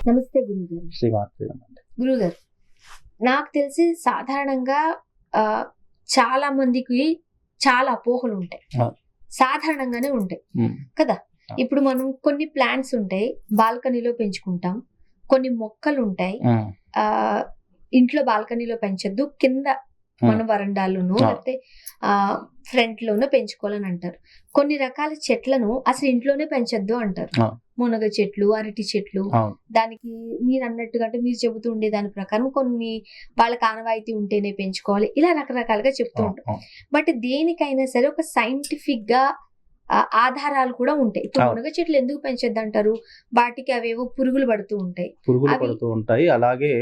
నమస్తే గురుగారు. శ్రీమాత్రే నమః. గురుగారు, నాకు తెలిసి సాధారణంగా చాలా మందికి చాలా అపోహలు ఉంటాయి. సాధారణంగానే ఉంటాయి కదా. ఇప్పుడు మనం కొన్ని ప్లాంట్స్ ఉంటాయి, బాల్కనీలో పెంచుకుంటాం. కొన్ని మొక్కలు ఉంటాయి, ఇంట్లో బాల్కనీలో పెంచొద్దు, కింద మన వరండాలోనూ లేకపోతే ఫ్రంట్ లోనూ పెంచుకోవాలని అంటారు. కొన్ని రకాల చెట్లను అసలు ఇంట్లోనే పెంచొద్దు అంటారు. మునగ చెట్లు, అరటి చెట్లు, దానికి మీరు అన్నట్టుగా అంటే మీరు చెబుతూ ఉండే దాని ప్రకారం కొన్ని వాళ్ళకి ఆనవాయితీ ఉంటేనే పెంచుకోవాలి, ఇలా రకరకాలుగా చెప్తూ ఉంటాం. బట్ దేనికైనా సరే ఒక సైంటిఫిక్ గా ఆధారాలు కూడా ఉంటాయి. ఇప్పుడు మునగ చెట్లు ఎందుకు పెంచొద్దు అంటారు? వాటికి అవేవో పురుగులు పడుతూ ఉంటాయి. అలాగే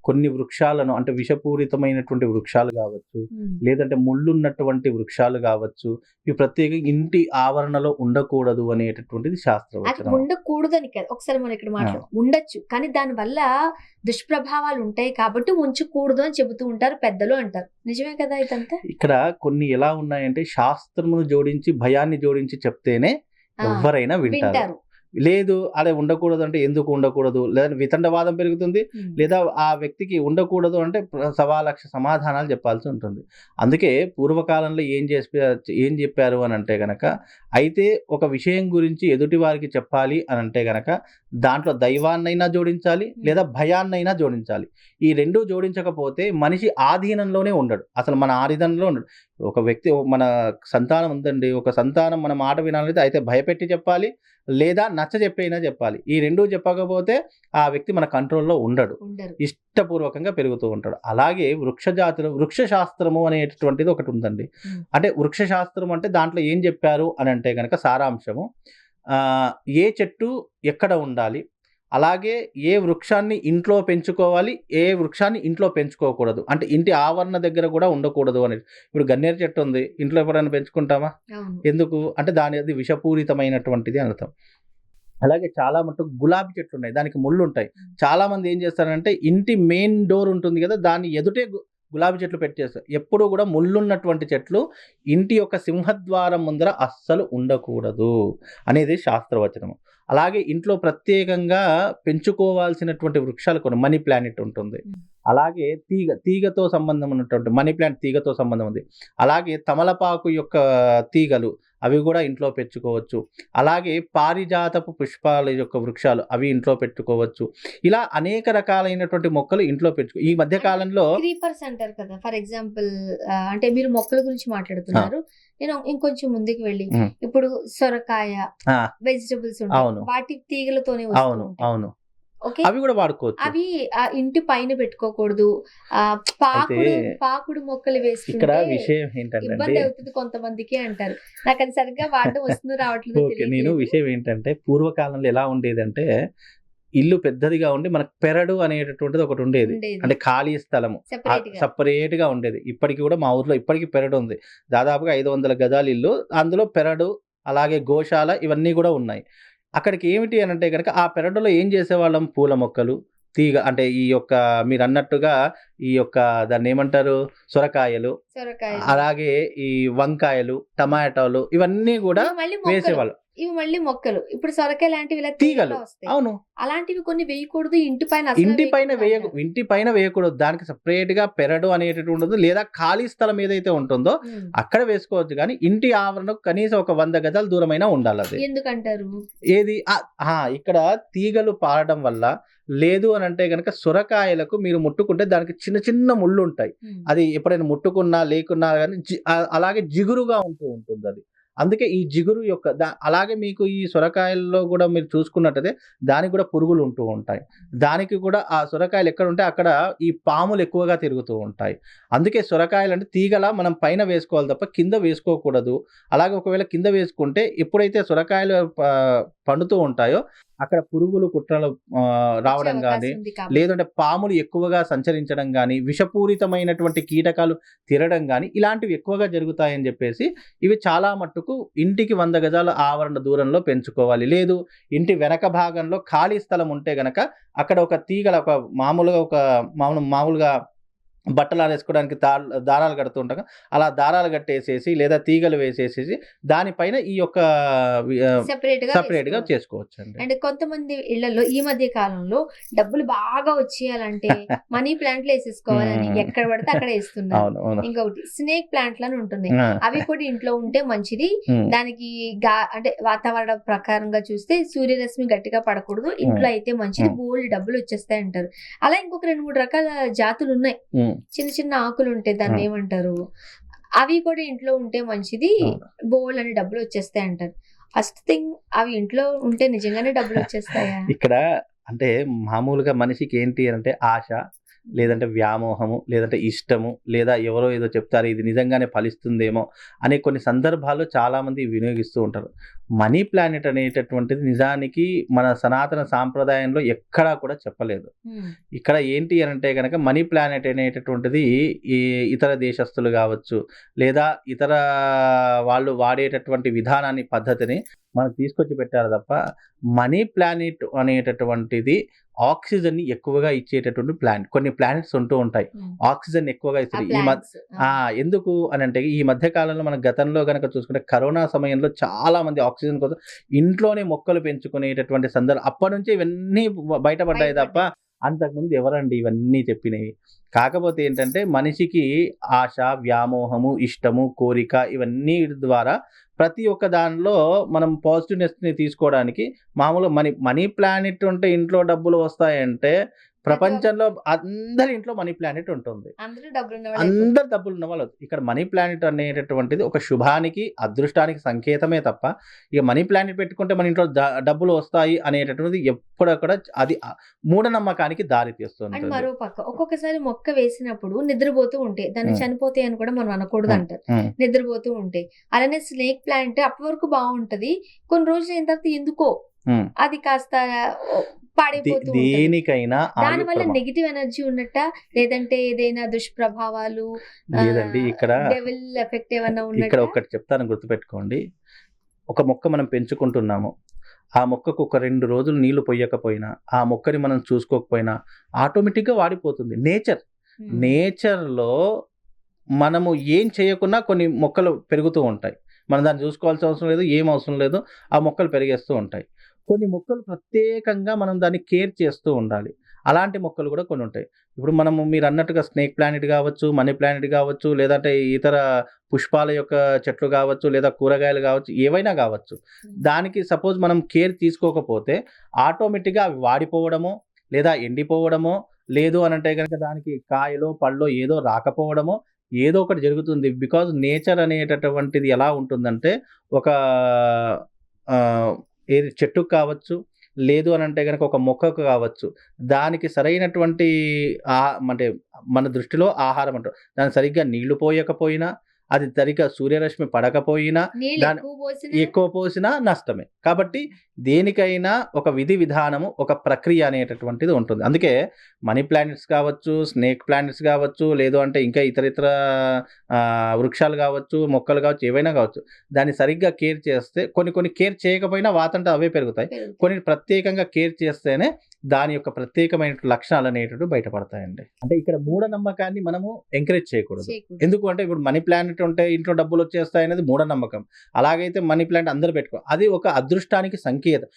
కొన్ని వృక్షాలను అంటే విషపూరితమైనటువంటి వృక్షాలు కావచ్చు, లేదంటే ముళ్ళున్నటువంటి వృక్షాలు కావచ్చు, ఇవి ప్రత్యేకంగా ఇంటి ఆవరణలో ఉండకూడదు అనేటటువంటిది శాస్త్రవచనం. ఉండకూడదని కాదు, ఒకసారి మనం ఇక్కడ ఉండొచ్చు, కానీ దాని వల్ల దుష్ప్రభావాలు ఉంటాయి కాబట్టి ఉంచకూడదు అని చెబుతూ ఉంటారు పెద్దలు అంటారు. నిజమే కదా ఇదంతా? ఇక్కడ కొన్ని ఎలా ఉన్నాయంటే శాస్త్రమును జోడించి భయాన్ని జోడించి చెప్తేనే ఎవరైనా వింటారు. లేదు అలా ఉండకూడదు అంటే ఎందుకు ఉండకూడదు, లేదా వితండవాదం పెరుగుతుంది, లేదా ఆ వ్యక్తికి ఉండకూడదు అంటే 1,00,000 సమాధానాలు చెప్పాల్సి ఉంటుంది. అందుకే పూర్వకాలంలో ఏం చెప్పారు అని అంటే గనక, అయితే ఒక విషయం గురించి ఎదుటి వారికి చెప్పాలి అని అంటే గనక దాంట్లో దైవాన్నైనా జోడించాలి, లేదా భయాన్నైనా జోడించాలి. ఈ రెండూ జోడించకపోతే మనిషి ఆధీనంలోనే ఉండడు, అసలు మన ఆధీనంలో ఉండడు. ఒక వ్యక్తి మన సంతానం ఉందండి, ఒక సంతానం మన మాట వినాలైతే అయితే భయపెట్టి చెప్పాలి, లేదా నచ్చ చెప్పైనా చెప్పాలి. ఈ రెండూ చెప్పకపోతే ఆ వ్యక్తి మన కంట్రోల్లో ఉండడు, ఇష్టపూర్వకంగా పెరుగుతూ ఉంటాడు. అలాగే వృక్ష శాస్త్రము అనేటటువంటిది ఒకటి ఉందండి. అంటే వృక్ష శాస్త్రం అంటే దాంట్లో ఏం చెప్పారు అని అంటే కనుక సారాంశము, ఏ చెట్టు ఎక్కడ ఉండాలి, అలాగే ఏ వృక్షాన్ని ఇంట్లో పెంచుకోవాలి, ఏ వృక్షాన్ని ఇంట్లో పెంచుకోకూడదు, అంటే ఇంటి ఆవరణ దగ్గర కూడా ఉండకూడదు అనేది. ఇప్పుడు గన్నేరు చెట్టు ఉంది, ఇంట్లో ఎప్పుడైనా పెంచుకుంటామా? ఎందుకు అంటే అది విషపూరితమైనటువంటిది అని అర్థం. అలాగే చాలా మటుకు గులాబీ చెట్లు ఉన్నాయి, దానికి ముళ్ళు ఉంటాయి. చాలా మంది ఏం చేస్తారంటే ఇంటి మెయిన్ డోర్ ఉంటుంది కదా, దాన్ని ఎదుటే గులాబీ చెట్లు పెట్టేస్తారు. ఎప్పుడు కూడా ముళ్ళున్నటువంటి చెట్లు ఇంటి యొక్క సింహద్వారం ముందర అస్సలు ఉండకూడదు అనేది శాస్త్రవచనము. అలాగే ఇంట్లో ప్రత్యేకంగా పెంచుకోవాల్సినటువంటి వృక్షాలు కొన్ని, మనీ ప్లాంట్ ఉంటుంది, అలాగే తీగతో సంబంధం ఉన్నటువంటి మనీ ప్లాంట్ తీగతో సంబంధం ఉంది. అలాగే తమలపాకు యొక్క తీగలు అవి కూడా ఇంట్లో పెంచుకోవచ్చు. అలాగే పారిజాతపు పుష్పాల యొక్క వృక్షాలు అవి ఇంట్లో పెట్టుకోవచ్చు. ఇలా అనేక రకాలైనటువంటి మొక్కలు ఇంట్లో ఈ మధ్య కాలంలో క్రీపర్స్ అంటారు కదా. ఫర్ ఎగ్జాంపుల్ అంటే మీరు మొక్కల గురించి మాట్లాడుతున్నారు, నేను ఇంకొంచెం ముందుకు వెళ్ళి ఇప్పుడు సొరకాయ, వెజిటబుల్స్ వాటి తీగలతోనే అవును అవి కూడా వాడుకోవచ్చు. అవి ఇంటి పైన పెట్టుకోకూడదు, పాకుడు మొక్కలు వేసుకుంటే ఇక్కడ విషయం ఏంటంటే ఇబ్బంది అవుతుంది కొంతమందికి అంటారు. నాకు అది సరిగ్గా వాడడం వస్తుంది రావట్లేదు. నేను విషయం ఏంటంటే పూర్వకాలంలో ఎలా ఉండేదంటే ఇల్లు పెద్దదిగా ఉండి మనకు పెరడు అనేటటువంటిది ఒకటి ఉండేది, అంటే ఖాళీ స్థలము సపరేట్ గా ఉండేది. ఇప్పటికి కూడా మా ఊర్లో ఇప్పటికీ పెరడు ఉంది, దాదాపుగా 500 గజాల ఇల్లు, అందులో పెరడు అలాగే గోశాల ఇవన్నీ కూడా ఉన్నాయి. అక్కడికి ఏమిటి అని అంటే కనుక ఆ పెరడులో ఏం చేసేవాళ్ళం, పూల మొక్కలు, తీగ అంటే ఈ యొక్క మీరు అన్నట్టుగా ఈ యొక్క దాన్ని ఏమంటారు సొరకాయలు, అలాగే ఈ వంకాయలు, టమాటాలు ఇవన్నీ కూడా వేసేవాళ్ళు. ఇవి మళ్ళీ మొక్కలు. ఇప్పుడు సొరకాయ లాంటివి తీగలు, అవును, అలాంటివి కొన్ని వేయకూడదు ఇంటి పైన వేయకూడదు. దానికి సపరేట్ గా పెరడు అనేటటువంటి లేదా ఖాళీ స్థలం ఏదైతే ఉంటుందో అక్కడ వేసుకోవచ్చు, కానీ ఇంటి ఆవరణకు కనీసం ఒక 100 గజాల దూరమైనా ఉండాలి. అది ఎందుకంటారు? ఏది ఇక్కడ తీగలు పారడం వల్ల, లేదు అని అంటే కనుక సొరకాయలకు మీరు ముట్టుకుంటే దానికి చిన్న చిన్న ముళ్ళు ఉంటాయి, అది ఎప్పుడైనా ముట్టుకున్నా లేకున్నా కానీ అలాగే జిగురుగా ఉంటుంది అది. అందుకే ఈ జిగురు యొక్క అలాగే మీకు ఈ సొరకాయల్లో కూడా మీరు చూసుకున్నట్టయితే దానికి కూడా పురుగులు ఉంటూ ఉంటాయి. దానికి కూడా ఆ సొరకాయలు ఎక్కడ ఉంటే అక్కడ ఈ పాములు ఎక్కువగా తిరుగుతూ ఉంటాయి. అందుకే సొరకాయలు అంటే తీగల మనం పైన వేసుకోవాలి తప్ప కింద వేసుకోకూడదు. అలాగే ఒకవేళ కింద వేసుకుంటే ఎప్పుడైతే సొరకాయలు పండుతూ ఉంటాయో అక్కడ పురుగులు కుట్రలు రావడం కానీ, లేదంటే పాములు ఎక్కువగా సంచరించడం కానీ, విషపూరితమైనటువంటి కీటకాలు తిరగడం కానీ ఇలాంటివి ఎక్కువగా జరుగుతాయని చెప్పేసి ఇవి చాలా మట్టుకు ఇంటికి 100 గజాల ఆవరణ దూరంలో పెంచుకోవాలి. లేదు ఇంటి వెనక భాగంలో ఖాళీ స్థలం ఉంటే గనక అక్కడ ఒక తీగల ఒక మామూలుగా బట్టలు ఆరేసుకోవడానికి దారాలు కడుతూ ఉంటాం, అలా దారాలు కట్టేసేసి లేదా తీగలు వేసేసేసి దానిపైన ఈ యొక్క సెపరేట్ గా చేసుకోవచ్చు అండి. అండ్ కొంతమంది ఇళ్లలో ఈ మధ్య కాలంలో డబ్బులు బాగా వచ్చేయాలంటే మనీ ప్లాంట్లు వేసేసుకోవాలని ఎక్కడ పడితే అక్కడ వేస్తున్నారు. ఇంకొకటి స్నేక్ ప్లాంట్లు ఉంటున్నాయి, అవి కూడా ఇంట్లో ఉంటే మంచిది. దానికి అంటే వాతావరణ ప్రకారంగా చూస్తే సూర్యరశ్మి గట్టిగా పడకూడదు, ఇంట్లో అయితే మంచిది, బోల్డ్ డబ్బులు వచ్చేస్తాయి అంటారు. అలా ఇంకొక 2-3 రకాల జాతులు ఉన్నాయి, చిన్న చిన్న ఆకులు ఉంటాయి, దాన్ని ఏమంటారు, అవి కూడా ఇంట్లో ఉంటే మంచిది, బోల్డ్ అని డబ్బులు వచ్చేస్తాయి అంటారు. ఫస్ట్ థింగ్, అవి ఇంట్లో ఉంటే నిజంగానే డబ్బులు వచ్చేస్తాయా? ఇక్కడ అంటే మామూలుగా మనిషికి ఏంటి అంటే ఆశ, లేదంటే వ్యామోహము, లేదంటే ఇష్టము, లేదా ఎవరో ఏదో చెప్తారు ఇది నిజంగానే ఫలిస్తుందేమో అనే కొన్ని సందర్భాల్లో చాలా మంది వినియోగిస్తూ ఉంటారు. మనీ ప్లానెట్ అనేటటువంటిది నిజానికి మన సనాతన సాంప్రదాయంలో ఎక్కడా కూడా చెప్పలేదు. ఇక్కడ ఏంటి అంటే కనుక మనీ ప్లానెట్ అనేటటువంటిది ఈ ఇతర దేశస్తులు కావచ్చు, లేదా ఇతర వాళ్ళు వాడేటటువంటి విధానాన్ని, పద్ధతిని మనకు తీసుకొచ్చి పెట్టారు తప్ప మనీ ప్లానెట్ అనేటటువంటిది ఆక్సిజన్ ని ఎక్కువగా ఇచ్చేటటువంటి ప్లానెట్. కొన్ని ప్లానెట్స్ ఉంటూ ఉంటాయి ఆక్సిజన్ ఎక్కువగా ఇస్తుంది. ఎందుకు అని అంటే ఈ మధ్య కాలంలో మన గతంలో కనుక చూసుకుంటే కరోనా సమయంలో చాలా మంది ఆక్సిజన్ కోసం ఇంట్లోనే మొక్కలు పెంచుకునేటటువంటి సందర్భం, అప్పటి నుంచి ఇవన్నీ బయటపడ్డాయి తప్ప అంతకుముందు ఎవరండి ఇవన్నీ చెప్పినవి. కాకపోతే ఏంటంటే మనిషికి ఆశ, వ్యామోహము, ఇష్టము, కోరిక ఇవన్నీ ద్వారా ప్రతి ఒక్క దానిలో మనం పాజిటివ్నెస్ని తీసుకోవడానికి మామూలు మనీ ప్లానెట్ ఉంటే ఇంట్లో డబ్బులు వస్తాయంటే ప్రపంచంలో అందరి ఇంట్లో మనీ ప్లానెట్ ఉంటుంది, అందరు డబ్బులు ఉన్న వాళ్ళు. ఇక్కడ మనీ ప్లానెట్ అనేటటువంటిది ఒక శుభానికి, అదృష్టానికి సంకేతమే తప్ప ఇక మనీ ప్లానెట్ పెట్టుకుంటే మన ఇంట్లో డబ్బులు వస్తాయి అనేటటువంటిది ఎప్పుడక్కడ అది మూఢనమ్మకానికి దారి తీస్తుంది. అండ్ మరో పక్క ఒక్కొక్కసారి మొక్క వేసినప్పుడు నిద్రపోతూ ఉంటే దాన్ని చనిపోతాయి అని కూడా మనం అనకూడదు అంటారు, నిద్రపోతూ ఉంటే. అలానే స్నేక్ ప్లాంట్ అప్పటి వరకు బాగుంటది, కొన్ని రోజులు అయిన తర్వాత ఎందుకో అది కాస్త దేనికైనా దానివల్ల నెగిటివ్ ఎనర్జీ ఉన్నట్ట, లేదంటే ఏదైనా దుష్ప్రభావాలు, లేదండి ఇక్కడ డెవిల్ ఎఫెక్ట్ ఏమన్నా ఉన్నట్ట? ఇక్కడ ఒకటి చెప్తాను, గుర్తుపెట్టుకోండి. ఒక మొక్క మనం పెంచుకుంటున్నాము, ఆ మొక్కకు ఒక 2 రోజులు నీళ్లు పొయ్యకపోయినా, ఆ మొక్కని మనం చూసుకోకపోయినా ఆటోమేటిక్గా వాడిపోతుంది. నేచర్లో మనము ఏం చేయకున్నా కొన్ని మొక్కలు పెరుగుతూ ఉంటాయి, మనం దాన్ని చూసుకోవాల్సిన అవసరం లేదు, ఏం అవసరం లేదు, ఆ మొక్కలు పెరిగేస్తూ ఉంటాయి. కొన్ని మొక్కలు ప్రత్యేకంగా మనం దాన్ని కేర్ చేస్తూ ఉండాలి, అలాంటి మొక్కలు కూడా కొన్ని ఉంటాయి. ఇప్పుడు మీరు అన్నట్టుగా స్నేక్ ప్లానెట్ కావచ్చు, మనీ ప్లానెట్ కావచ్చు, లేదంటే ఇతర పుష్పాల యొక్క చెట్లు కావచ్చు, లేదా కూరగాయలు కావచ్చు, ఏవైనా కావచ్చు, దానికి సపోజ్ మనం కేర్ తీసుకోకపోతే ఆటోమేటిక్గా అవి వాడిపోవడమో, లేదా ఎండిపోవడమో, లేదు అని అంటే కనుక దానికి కాయలో పళ్ళో ఏదో రాకపోవడమో ఏదో ఒకటి జరుగుతుంది. బికాజ్ నేచర్ అనేటటువంటిది ఎలా ఉంటుందంటే ఒక ఏది చెట్టుకు కావచ్చు, లేదు అని అంటే కనుక ఒక మొక్కకు కావచ్చు, దానికి సరైనటువంటి అంటే మన దృష్టిలో ఆహారం అంటారు, దానికి సరిగ్గా నీళ్లు పోయకపోయినా, అది సరిగ్గా సూర్యరశ్మి పడకపోయినా, దాని ఎక్కువ పోసినా నష్టమే. కాబట్టి దేనికైనా ఒక విధి విధానము, ఒక ప్రక్రియ అనేటటువంటిది ఉంటుంది. అందుకే మనీ ప్లానెట్స్ కావచ్చు, స్నేక్ ప్లానెట్స్ కావచ్చు, లేదు అంటే ఇంకా ఇతర వృక్షాలు కావచ్చు, మొక్కలు కావచ్చు, ఏవైనా కావచ్చు, దాన్ని సరిగ్గా కేర్ చేస్తే, కొన్ని కేర్ చేయకపోయినా వాతంటే అవే పెరుగుతాయి, కొన్ని ప్రత్యేకంగా కేర్ చేస్తేనే దాని యొక్క ప్రత్యేకమైన లక్షణాలు అనేటటువంటి బయటపడతాయండి. అంటే ఇక్కడ మూఢనమ్మకాన్ని మనము ఎంకరేజ్ చేయకూడదు. ఎందుకు అంటే ఇప్పుడు మనీ ప్లానెట్ ఉంటే ఇంట్లో డబ్బులు వచ్చేస్తాయి అనేది మూఢనమ్మకం. అలాగైతే మనీ ప్లాంట్ అందరూ పెట్టుకో, అది ఒక అదృష్టానికి సంకేతం.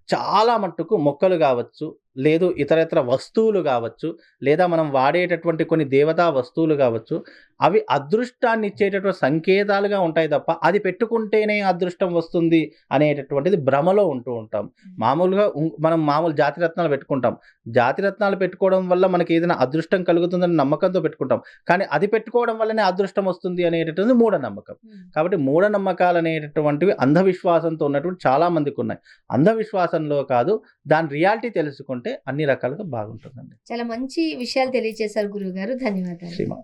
చాలా మట్టుకు మొక్కలు కావచ్చు, లేదు ఇతర వస్తువులు కావచ్చు, లేదా మనం వాడేటటువంటి కొన్ని దేవతా వస్తువులు కావచ్చు, అవి అదృష్టాన్ని ఇచ్చేటటువంటి సంకేతాలుగా ఉంటాయి తప్ప అది పెట్టుకుంటేనే అదృష్టం వస్తుంది అనేటటువంటిది భ్రమలో ఉంటూ ఉంటాం. మామూలుగా మనం జాతిరత్నాలు పెట్టుకుంటాం, జాతిరత్నాలు పెట్టుకోవడం వల్ల మనకి ఏదైనా అదృష్టం కలుగుతుందని నమ్మకంతో పెట్టుకుంటాం, కానీ అది పెట్టుకోవడం వల్లనే అదృష్టం వస్తుంది అనేటటువంటిది మూఢనమ్మకం. కాబట్టి మూఢనమ్మకాలు అనేటటువంటివి అంధవిశ్వాసంతో ఉన్నటువంటి చాలా మందికి ఉన్నాయి. అంధవిశ్వాసంలో కాదు, దాని రియాలిటీ తెలుసుకుంటే అన్ని రకాలుగా బాగుంటుందండి. చాలా మంచి విషయాలు తెలియజేశారు గురువు గారు, ధన్యవాదాలు.